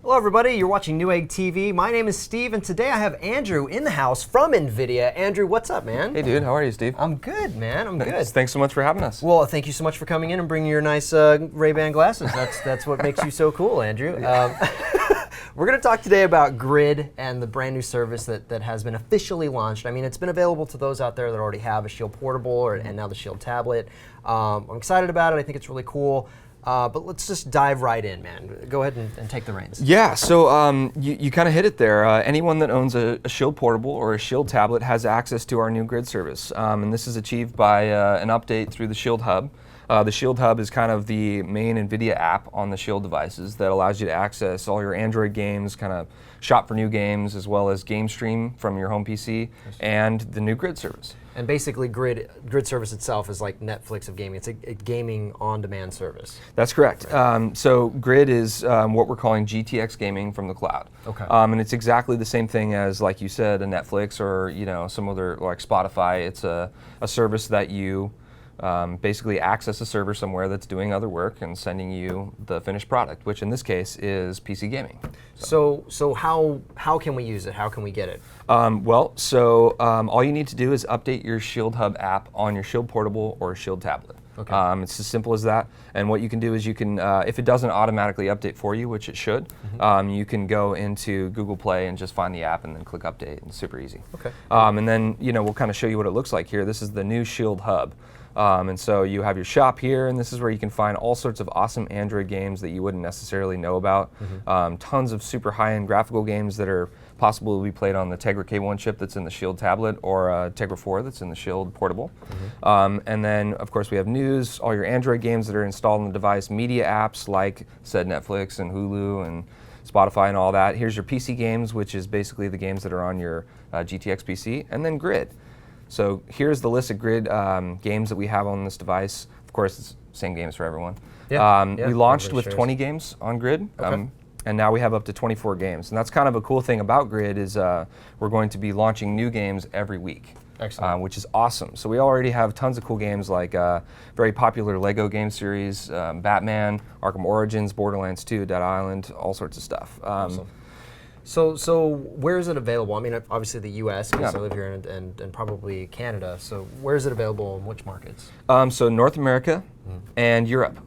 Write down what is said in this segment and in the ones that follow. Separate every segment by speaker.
Speaker 1: Hello everybody, you're watching Newegg TV. My name is Steve, and today I have Andrew in the house from Nvidia. Andrew, what's up, man?
Speaker 2: Hey dude, how are you, Steve?
Speaker 1: I'm good, man, I'm good.
Speaker 2: Thanks so much for having us.
Speaker 1: Well, thank you so much for coming in and bringing your nice Ray-Ban glasses. That's what makes you so cool, Andrew. We're going to talk today about Grid and the brand new service that has been officially launched. I mean, it's been available to those out there that already have a Shield Portable and now the Shield Tablet. I'm excited about it. I think it's really cool. But let's just dive right in, man. Go ahead and take the reins.
Speaker 2: Yeah, so you kind of hit it there. Anyone that owns a Shield Portable or a Shield Tablet has access to our new Grid service. And this is achieved by an update through the Shield Hub. The Shield Hub is kind of the main Nvidia app on the Shield devices that allows you to access all your Android games, kind of shop for new games, as well as game stream from your home PC, and the new Grid service.
Speaker 1: And basically, Grid service itself is like Netflix of gaming. It's a gaming on-demand service.
Speaker 2: That's correct. So Grid is what we're calling GTX Gaming from the cloud.
Speaker 1: Okay.
Speaker 2: And it's exactly the same thing as, like you said, a Netflix or some other, like Spotify. It's a service that you basically access a server somewhere that's doing other work and sending you the finished product, which in this case is PC gaming.
Speaker 1: So how can we use it? How can we get it?
Speaker 2: All you need to do is update your Shield Hub app on your Shield Portable or Shield Tablet.
Speaker 1: Okay.
Speaker 2: It's as simple as that. And what you can do is you can, if it doesn't automatically update for you, which it should, you can go into Google Play and just find the app and then click update. And it's super easy.
Speaker 1: Okay.
Speaker 2: And then we'll kind of show you what it looks like here. This is the new Shield Hub. And so you have your shop here, and this is where you can find all sorts of awesome Android games that you wouldn't necessarily know about. Tons of super high-end graphical games that are possible to be played on the Tegra K1 chip that's in the Shield tablet or Tegra 4 that's in the Shield Portable. And then, of course, we have news, all your Android games that are installed on the device, media apps like said Netflix and Hulu and Spotify and all that. Here's your PC games, which is basically the games that are on your GTX PC, and then Grid. So here's the list of Grid games that we have on this device. Of course, it's the same games for everyone. We launched with 20 games on Grid, and now we have up to 24 games. And that's kind of a cool thing about Grid is we're going to be launching new games every week.
Speaker 1: Excellent.
Speaker 2: Which is awesome. So we already have tons of cool games like very popular Lego game series, Batman, Arkham Origins, Borderlands 2, Dead Island, all sorts of stuff.
Speaker 1: Awesome. So where is it available? I mean, obviously the U.S. because I live here, and probably Canada. So where is it available in which markets?
Speaker 2: So North America and Europe,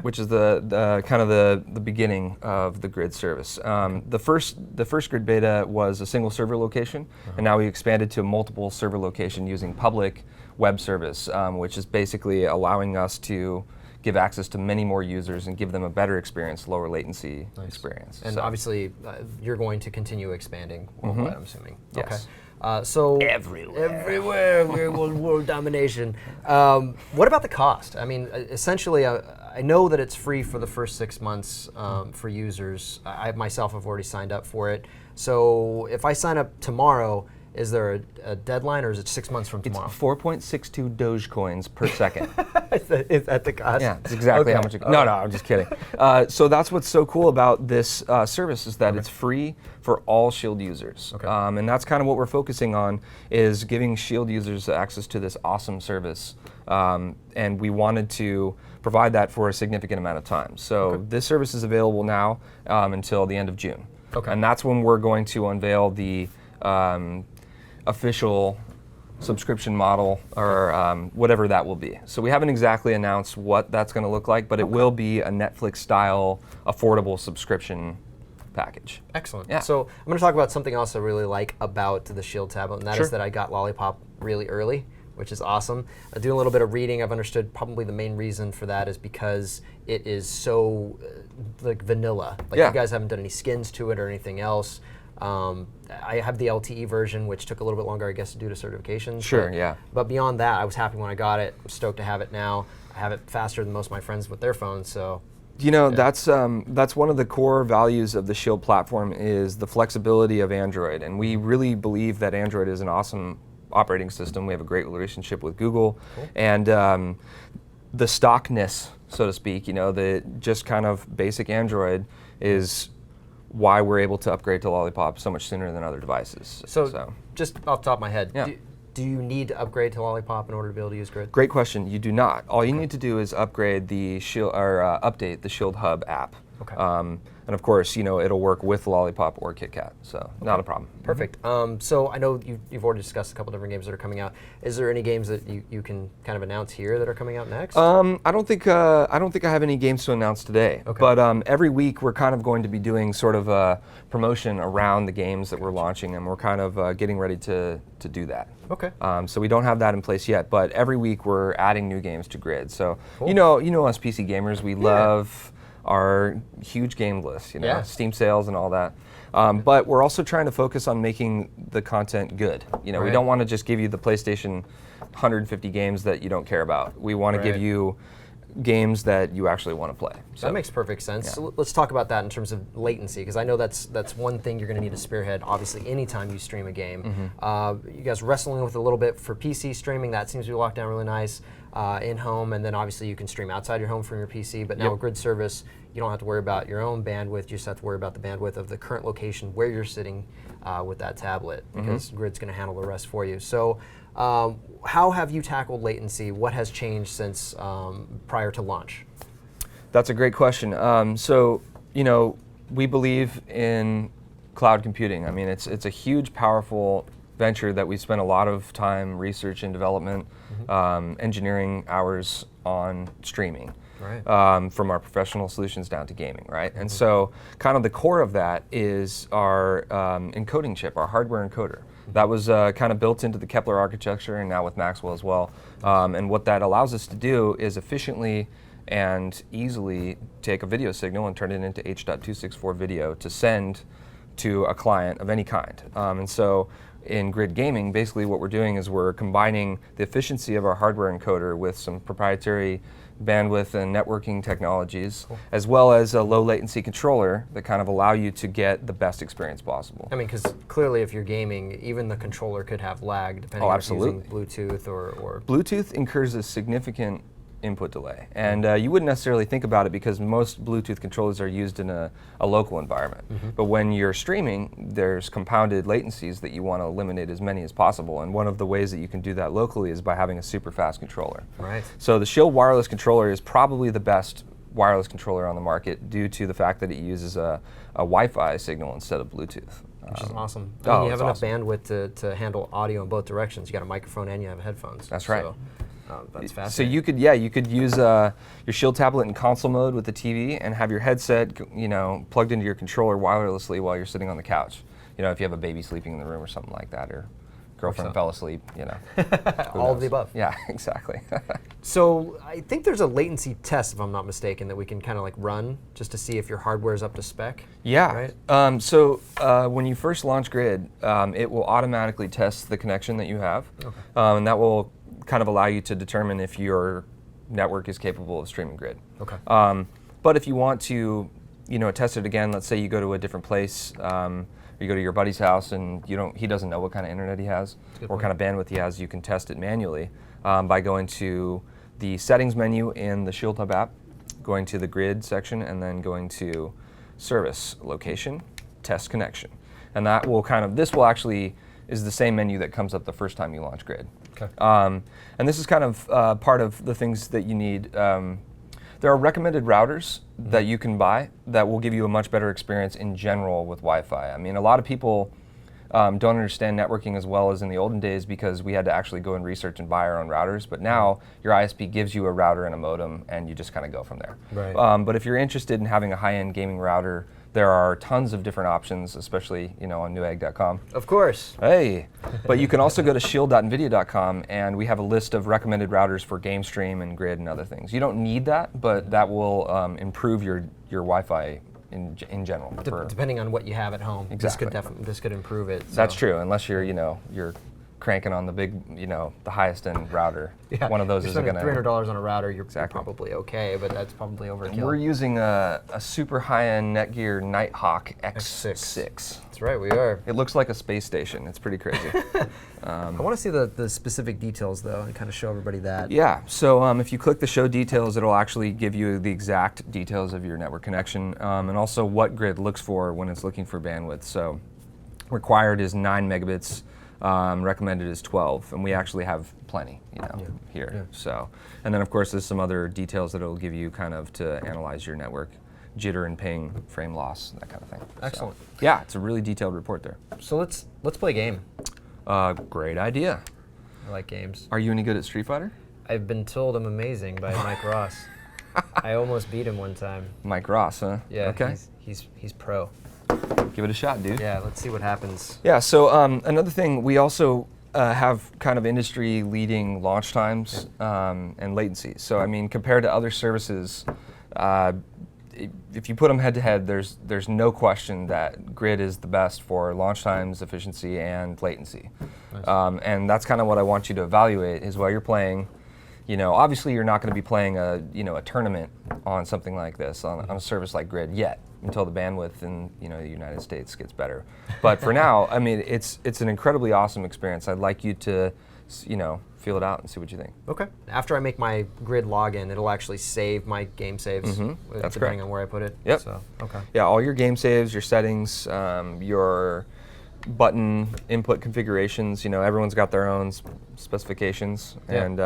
Speaker 2: which is the kind of the beginning of the Grid service. The first Grid beta was a single server location, and now we expanded to a multiple server location using public web service, which is basically allowing us to give access to many more users and give them a better experience, lower latency experience.
Speaker 1: And obviously, you're going to continue expanding worldwide, I'm assuming.
Speaker 2: Yes.
Speaker 1: Okay. So everywhere, world domination. What about the cost? I mean, essentially, I know that it's free for the first 6 months for users. I myself have already signed up for it. So if I sign up tomorrow, is there a deadline, or is it 6 months from tomorrow?
Speaker 2: It's 4.62 Dogecoins per second.
Speaker 1: Is that the cost?
Speaker 2: Yeah, it's exactly how much it costs. No, I'm just kidding. So that's what's so cool about this service is that it's free for all Shield users. And that's kind of what we're focusing on is giving Shield users access to this awesome service. And we wanted to provide that for a significant amount of time. So this service is available now until the end of June. And that's when we're going to unveil the official subscription model or whatever that will be. So we haven't exactly announced what that's going to look like, but it will be a Netflix-style affordable subscription package.
Speaker 1: Excellent.
Speaker 2: Yeah.
Speaker 1: So I'm going to talk about something else I really like about the Shield tablet, and that is that I got Lollipop really early, which is awesome. Doing a little bit of reading, I've understood probably the main reason for that is because it is so like vanilla. Like you guys haven't done any skins to it or anything else. I have the LTE version, which took a little bit longer, I guess, due to certifications. But beyond that, I was happy when I got it. I'm stoked to have it now. I have it faster than most of my friends with their phones, so.
Speaker 2: That's one of the core values of the Shield platform is the flexibility of Android, and we really believe that Android is an awesome operating system. We have a great relationship with Google, and the stockness, so to speak, the just kind of basic Android is why we're able to upgrade to Lollipop so much sooner than other devices.
Speaker 1: So just off the top of my head, do you need to upgrade to Lollipop in order to be able to use Grid?
Speaker 2: Great question. You do not. All you need to do is upgrade the Shield or update the Shield Hub app. And of course, it'll work with Lollipop or KitKat, so not a problem.
Speaker 1: Perfect. So I know you've already discussed a couple different games that are coming out. Is there any games that you can kind of announce here that are coming out next?
Speaker 2: I don't think I have any games to announce today.
Speaker 1: Okay.
Speaker 2: But every week we're kind of going to be doing sort of a promotion around the games that we're launching, and we're kind of getting ready to do that.
Speaker 1: Okay.
Speaker 2: So we don't have that in place yet, but every week we're adding new games to Grid. So
Speaker 1: Cool.
Speaker 2: you know us PC gamers, we love our huge game list, Steam sales and all that. But we're also trying to focus on making the content good. We don't want to just give you the PlayStation 150 games that you don't care about. We want to give you games that you actually want to play. So
Speaker 1: that makes perfect sense. So let's talk about that in terms of latency, because I know that's one thing you're going to need to spearhead, obviously, anytime you stream a game. You guys wrestling with it a little bit for PC streaming, that seems to be locked down really nice in-home, and then obviously you can stream outside your home from your PC, but now with Grid service, you don't have to worry about your own bandwidth, you just have to worry about the bandwidth of the current location where you're sitting with that tablet, because Grid's going to handle the rest for you. So how have you tackled latency? What has changed since prior to launch?
Speaker 2: That's a great question. So, we believe in cloud computing. I mean, it's a huge, powerful venture that we spent a lot of time research and development, engineering hours on streaming. Right. From our professional solutions down to gaming, right? And so kind of the core of that is our encoding chip, our hardware encoder. That was kind of built into the Kepler architecture, and now with Maxwell as well. And what that allows us to do is efficiently and easily take a video signal and turn it into H.264 video to send to a client of any kind. And so in Grid Gaming, basically what we're doing is we're combining the efficiency of our hardware encoder with some proprietary bandwidth and networking technologies, as well as a low latency controller that kind of allow you to get the best experience possible.
Speaker 1: I mean, because clearly if you're gaming, even the controller could have lag depending on if you're using Bluetooth or...
Speaker 2: Bluetooth incurs a significant input delay, and you wouldn't necessarily think about it because most Bluetooth controllers are used in a local environment. But when you're streaming, there's compounded latencies that you want to eliminate as many as possible, and one of the ways that you can do that locally is by having a super fast controller.
Speaker 1: Right.
Speaker 2: So the Shield wireless controller is probably the best wireless controller on the market due to the fact that it uses a Wi-Fi signal instead of Bluetooth.
Speaker 1: Which is awesome. I mean, you have enough bandwidth to handle audio in both directions. You got a microphone and you have headphones.
Speaker 2: That's right.
Speaker 1: So, that's fascinating.
Speaker 2: So you could use your Shield tablet in console mode with the TV and have your headset, plugged into your controller wirelessly while you're sitting on the couch. If you have a baby sleeping in the room or something like that, or girlfriend fell asleep,
Speaker 1: All of the above.
Speaker 2: Yeah, exactly.
Speaker 1: So I think there's a latency test, if I'm not mistaken, that we can kind of run just to see if your hardware is up to spec.
Speaker 2: Yeah. Right? So when you first launch Grid, it will automatically test the connection that you have, and that will kind of allow you to determine if your network is capable of streaming Grid.
Speaker 1: Okay.
Speaker 2: But if you want to, test it again, let's say you go to a different place, or you go to your buddy's house and he doesn't know what kind of internet he has or what kind of bandwidth he has, you can test it manually by going to the settings menu in the Shield Hub app, going to the Grid section, and then going to Service, Location, Test Connection. And that will this will actually is the same menu that comes up the first time you launch Grid.
Speaker 1: Okay.
Speaker 2: And this is kind of part of the things that you need. There are recommended routers that you can buy that will give you a much better experience in general with Wi-Fi. I mean, a lot of people don't understand networking as well as in the olden days because we had to actually go and research and buy our own routers. But now your ISP gives you a router and a modem, and you just kind of go from there.
Speaker 1: Right.
Speaker 2: But if you're interested in having a high-end gaming router, there are tons of different options, especially on Newegg.com.
Speaker 1: Of course.
Speaker 2: Hey, but you can also go to shield.nvidia.com, and we have a list of recommended routers for game stream and Grid and other things. You don't need that, but that will improve your Wi-Fi in general.
Speaker 1: Depending on what you have at home,
Speaker 2: exactly.
Speaker 1: This could improve it. So.
Speaker 2: That's true, unless you're you're cranking on the big, the highest end router.
Speaker 1: Yeah.
Speaker 2: One of those isn't going to...
Speaker 1: $300 on a router, you're probably okay, but that's probably overkill.
Speaker 2: We're using a super high-end Netgear Nighthawk X6.
Speaker 1: That's right, we are.
Speaker 2: It looks like a space station. It's pretty crazy.
Speaker 1: I want to see the specific details, though, and kind of show everybody that.
Speaker 2: Yeah, so if you click the show details, it'll actually give you the exact details of your network connection, and also what Grid looks for when it's looking for bandwidth. So required is 9 megabits. Recommended is 12, and we actually have plenty, here. Yeah. So, and then of course there's some other details that it'll give you kind of to analyze your network jitter and ping, frame loss, that kind of thing.
Speaker 1: Excellent.
Speaker 2: So, yeah, it's a really detailed report there.
Speaker 1: So let's play a game.
Speaker 2: Great idea.
Speaker 1: I like games.
Speaker 2: Are you any good at Street Fighter?
Speaker 1: I've been told I'm amazing by Mike Ross. I almost beat him one time.
Speaker 2: Mike Ross, huh?
Speaker 1: Yeah.
Speaker 2: Okay.
Speaker 1: He's pro.
Speaker 2: Give it a shot, dude.
Speaker 1: Yeah. Let's see what happens.
Speaker 2: Yeah. So another thing, we also have kind of industry-leading launch times and latency. So I mean, compared to other services, if you put them head-to-head, there's no question that Grid is the best for launch times, efficiency, and latency. Nice. And that's kind of what I want you to evaluate is while you're playing. You know, obviously you're not going to be playing a tournament on something like this on a service like Grid yet until the bandwidth in the United States gets better. But for now, I mean, it's an incredibly awesome experience. I'd like you to feel it out and see what you think.
Speaker 1: Okay. After I make my Grid login, it'll actually save my game saves.
Speaker 2: That's
Speaker 1: depending
Speaker 2: correct.
Speaker 1: on where I put it.
Speaker 2: Yep.
Speaker 1: So, okay.
Speaker 2: Yeah, all your game saves, your settings, your button input configurations. Everyone's got their own specifications, and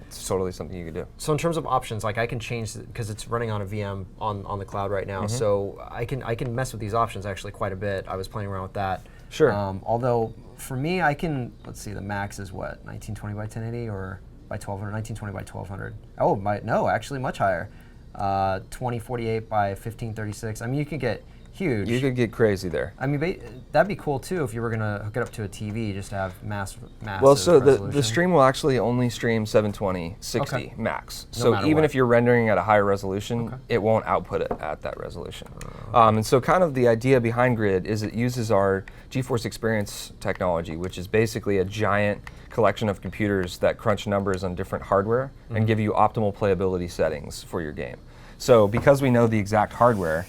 Speaker 2: it's totally something you could do.
Speaker 1: So in terms of options, like I can change because it's running on a VM on the cloud right now. So I can mess with these options actually quite a bit. I was playing around with that.
Speaker 2: Sure.
Speaker 1: Although for me, I can, let's see, the max is what, 1920 by 1080 or by 1200? 1920 by 1200. Oh, no, actually much higher. 2048 by 1536. I mean, you can get huge.
Speaker 2: You could get crazy there.
Speaker 1: I mean, that'd be cool too if you were gonna hook it up to a TV just to have massive
Speaker 2: Well, so
Speaker 1: resolution.
Speaker 2: the stream will actually only stream 720, 60
Speaker 1: Okay.
Speaker 2: max.
Speaker 1: No
Speaker 2: So
Speaker 1: matter
Speaker 2: even
Speaker 1: what.
Speaker 2: if you're rendering at a higher resolution, it won't output it at that resolution. And so kind of the idea behind Grid is it uses our GeForce Experience technology, which is basically a giant collection of computers that crunch numbers on different hardware and give you optimal playability settings for your game. So because we know the exact hardware,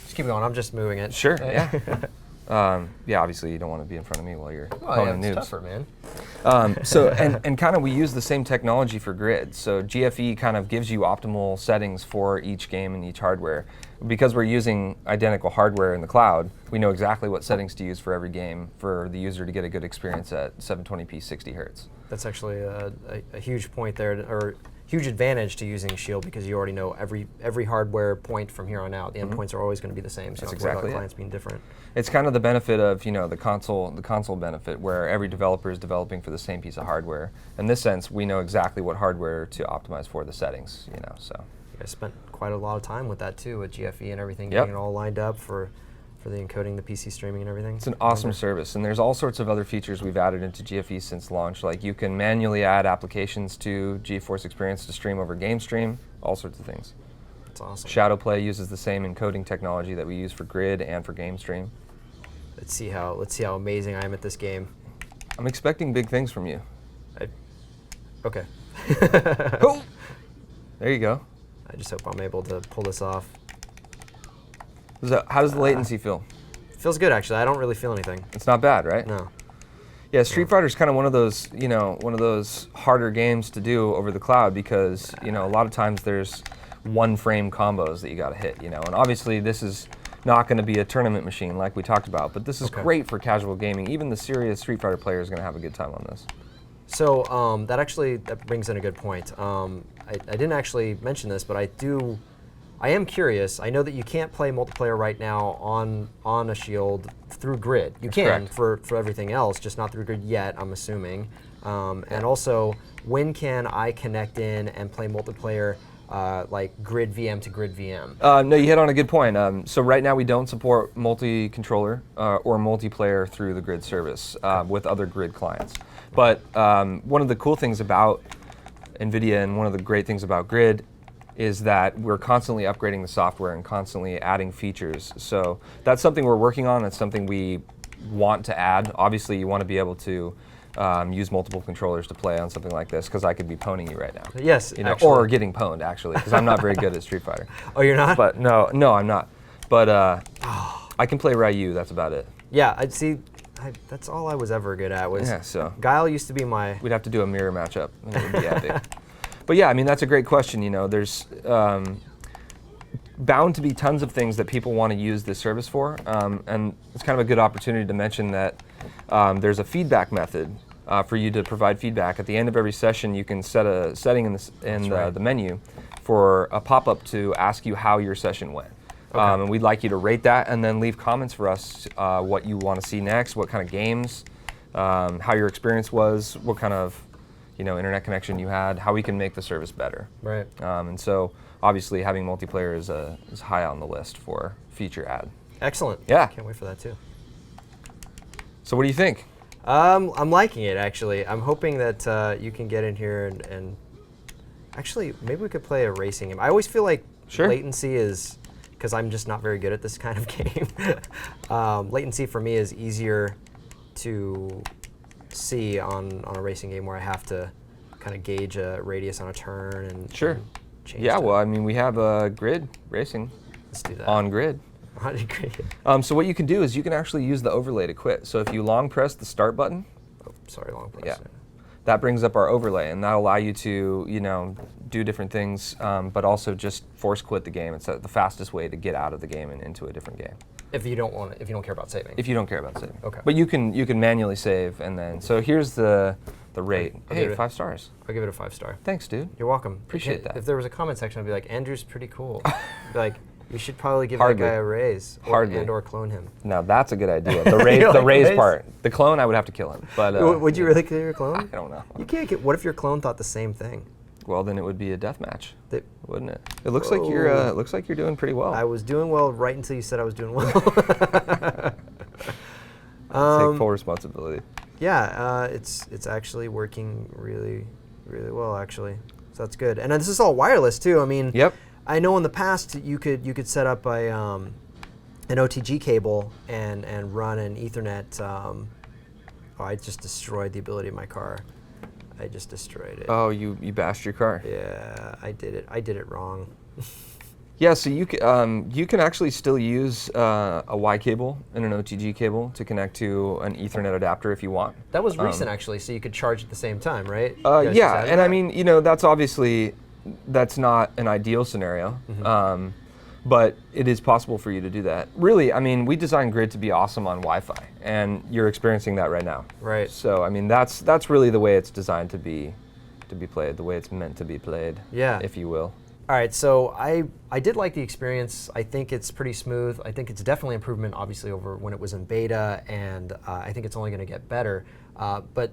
Speaker 1: Just keep going. I'm just moving it.
Speaker 2: sure, yeah. Yeah, obviously you don't want to be in front of me while you're
Speaker 1: Oh, yeah,
Speaker 2: pulling
Speaker 1: it's
Speaker 2: noobs.
Speaker 1: tougher, man.
Speaker 2: So and kind of we use the same technology for Grid. So GFE kind of gives you optimal settings for each game and each hardware. Because we're using identical hardware in the cloud, we know exactly what settings to use for every game for the user to get a good experience at 720p 60 hertz.
Speaker 1: That's actually a huge point there, or huge advantage to using Shield because you already know every hardware point from here on out. The endpoints are always going to be the same. So
Speaker 2: That's
Speaker 1: you don't have to worry
Speaker 2: exactly
Speaker 1: about
Speaker 2: it.
Speaker 1: clients being different.
Speaker 2: It's kind of the benefit of the console benefit, where every developer is developing for the same piece of hardware. In this sense, we know exactly what hardware to optimize for the settings. So.
Speaker 1: You guys spent quite a lot of time with that too, with GFE and everything,
Speaker 2: Yep.
Speaker 1: getting it all lined up for the encoding, the PC streaming, and everything.
Speaker 2: It's an awesome service, and there's all sorts of other features we've added into GFE since launch. Like you can manually add applications to GeForce Experience to stream over GameStream, all sorts of things.
Speaker 1: That's awesome.
Speaker 2: Shadowplay uses the same encoding technology that we use for Grid and for GameStream.
Speaker 1: Let's see how amazing I am at this game.
Speaker 2: I'm expecting big things from you.
Speaker 1: Okay.
Speaker 2: Oh! There you go.
Speaker 1: I just hope I'm able to pull this off.
Speaker 2: How does the latency feel?
Speaker 1: Feels good actually. I don't really feel anything.
Speaker 2: It's not bad, right?
Speaker 1: No.
Speaker 2: Yeah, Street Fighter's kind of one of those harder games to do over the cloud because a lot of times there's one frame combos that you got to hit. And obviously this is not going to be a tournament machine like we talked about, but this is great for casual gaming. Even the serious Street Fighter player is going to have a good time on this.
Speaker 1: So that brings in a good point. I didn't actually mention this, but I am curious. I know that you can't play multiplayer right now on a Shield through Grid. You can for everything else, just not through Grid yet, I'm assuming. And also, when can I connect in and play multiplayer like Grid VM to Grid VM?
Speaker 2: No, you hit on a good point. So right now we don't support multi-controller or multiplayer through the Grid service with other Grid clients. But one of the cool things about Nvidia and one of the great things about Grid is that we're constantly upgrading the software and constantly adding features. So that's something we're working on. It's something we want to add. Obviously, you want to be able to use multiple controllers to play on something like this, because I could be pwning you right now.
Speaker 1: Yes,
Speaker 2: or getting pwned, actually, because I'm not very good at Street Fighter.
Speaker 1: Oh, you're not?
Speaker 2: But no, I'm not. But I can play Ryu. That's about it.
Speaker 1: Yeah, I'd see. That's all I was ever good at was.
Speaker 2: Yeah, so
Speaker 1: Guile used to be my.
Speaker 2: We'd have to do a mirror matchup, and it would be epic. But yeah, I mean, that's a great question. There's bound to be tons of things that people want to use this service for, and it's kind of a good opportunity to mention that there's a feedback method for you to provide feedback. At the end of every session, you can set a setting in the menu for a pop-up to ask you how your session went. And we'd like you to rate that and then leave comments for us what you want to see next, what kind of games, how your experience was, what kind of internet connection you had, how we can make the service better.
Speaker 1: Right.
Speaker 2: And so obviously having multiplayer is high on the list for feature ad.
Speaker 1: Excellent.
Speaker 2: Yeah.
Speaker 1: Can't wait for that too.
Speaker 2: So what do you think?
Speaker 1: I'm liking it, actually. I'm hoping that you can get in here and actually, maybe we could play a racing game. I always feel like latency is, because I'm just not very good at this kind of game, latency for me is easier to see on a racing game where I have to kind of gauge a radius on a turn and change
Speaker 2: Yeah, well, I mean, we have grid racing.
Speaker 1: Let's do that.
Speaker 2: On grid. So what you can do is you can actually use the overlay to quit. So if you long press the start button,
Speaker 1: long press.
Speaker 2: Yeah, that brings up our overlay, and that'll allow you to do different things, but also just force quit the game. It's the fastest way to get out of the game and into a different game.
Speaker 1: If you don't care about saving.
Speaker 2: If you don't care about saving.
Speaker 1: Okay.
Speaker 2: But you can manually save, and then so here's the rate. Hey, 5 stars.
Speaker 1: I'll give it a 5-star.
Speaker 2: Thanks, dude.
Speaker 1: You're welcome.
Speaker 2: Appreciate that.
Speaker 1: If there was a comment section, I'd be like, Andrew's pretty cool. I'd be like, you should probably give that guy a raise, or clone him.
Speaker 2: No, that's a good idea. The raise part. The clone, I would have to kill him. But
Speaker 1: would you really kill your clone?
Speaker 2: I don't know.
Speaker 1: You can't get. What if your clone thought the same thing?
Speaker 2: Well, then it would be a death match, wouldn't it? It looks like you're doing pretty well.
Speaker 1: I was doing well right until you said I was doing well.
Speaker 2: Take full responsibility.
Speaker 1: Yeah, it's actually working really, really well, actually. So that's good. And this is all wireless too. I mean,
Speaker 2: yep.
Speaker 1: I know in the past you could set up an OTG cable and run an Ethernet. I just destroyed the ability of my car. I just destroyed it.
Speaker 2: Oh, you bashed your car.
Speaker 1: Yeah, I did it. I did it wrong.
Speaker 2: Yeah, so you can actually still use a Y cable and an OTG cable to connect to an Ethernet adapter if you want.
Speaker 1: That was recent, actually, so you could charge at the same time, right?
Speaker 2: Yeah, and I mean, that's not an ideal scenario, but it is possible for you to do that. Really, I mean, we designed Grid to be awesome on Wi-Fi, and you're experiencing that right now.
Speaker 1: Right.
Speaker 2: So, I mean, that's really the way it's designed to be played, the way it's meant to be played, if you will.
Speaker 1: All right, so I did like the experience. I think it's pretty smooth. I think it's definitely improvement, obviously, over when it was in beta, and I think it's only going to get better. But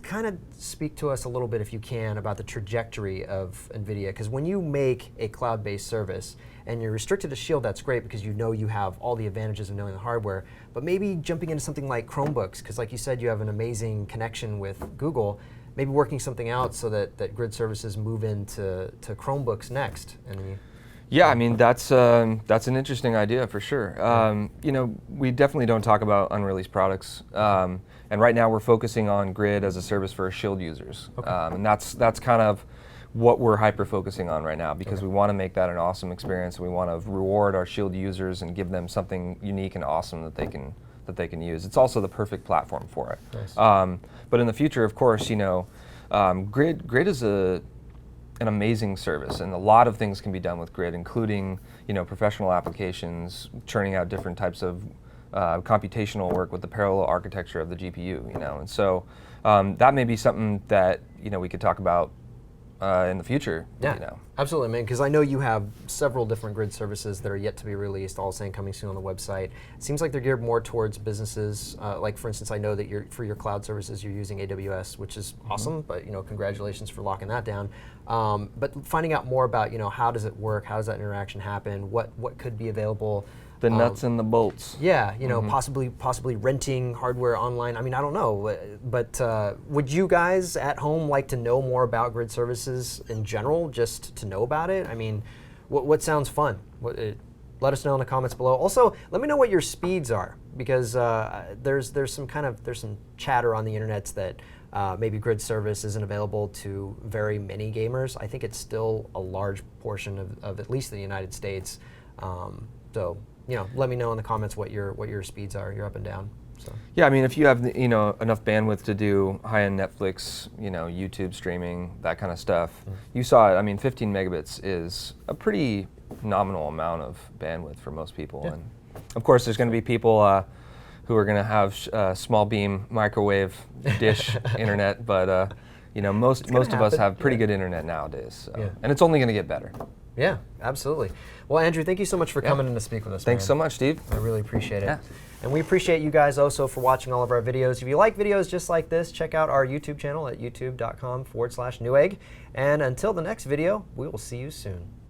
Speaker 1: kind of speak to us a little bit, if you can, about the trajectory of Nvidia, because when you make a cloud-based service and you're restricted to Shield, that's great because you have all the advantages of knowing the hardware. But maybe jumping into something like Chromebooks, because like you said, you have an amazing connection with Google. Maybe working something out so that Grid services move into Chromebooks next.
Speaker 2: Yeah, I mean that's an interesting idea for sure. We definitely don't talk about unreleased products, and right now we're focusing on Grid as a service for Shield users, and that's kind of what we're hyper focusing on right now because we want to make that an awesome experience. We want to reward our Shield users and give them something unique and awesome that they can use. It's also the perfect platform for it.
Speaker 1: Nice.
Speaker 2: But in the future, of course, Grid is an amazing service, and a lot of things can be done with Grid, including professional applications, churning out different types of computational work with the parallel architecture of the GPU. And so that may be something that we could talk about in the future.
Speaker 1: Yeah, absolutely, man. Because I know you have several different Grid services that are yet to be released, all saying coming soon on the website. It seems like they're geared more towards businesses. Like, for instance, I know that for your cloud services, you're using AWS, which is awesome. But congratulations for locking that down. But finding out more about how does it work, how does that interaction happen, what could be available.
Speaker 2: The nuts and the bolts.
Speaker 1: Yeah, possibly renting hardware online. I mean, I don't know, but would you guys at home like to know more about Grid services in general, just to know about it? I mean, what sounds fun? Let us know in the comments below. Also, let me know what your speeds are, because there's some chatter on the internet that maybe Grid service isn't available to very many gamers. I think it's still a large portion of at least the United States. So. Let me know in the comments what your speeds are, your up and down. So.
Speaker 2: Yeah, I mean, if you have enough bandwidth to do high-end Netflix, YouTube streaming, that kind of stuff, you saw it. I mean, 15 megabits is a pretty nominal amount of bandwidth for most people, and of course, there's going to be people who are going to have small beam microwave dish internet, but You know, most of us
Speaker 1: happen.
Speaker 2: have pretty good internet nowadays, so.
Speaker 1: Yeah.
Speaker 2: And it's only going to get better.
Speaker 1: Yeah, absolutely. Well, Andrew, thank you so much for coming in to speak with us.
Speaker 2: Thanks so much, Steve.
Speaker 1: I really appreciate it.
Speaker 2: Yeah.
Speaker 1: And we appreciate you guys also for watching all of our videos. If you like videos just like this, check out our YouTube channel at youtube.com/Newegg. And until the next video, we will see you soon.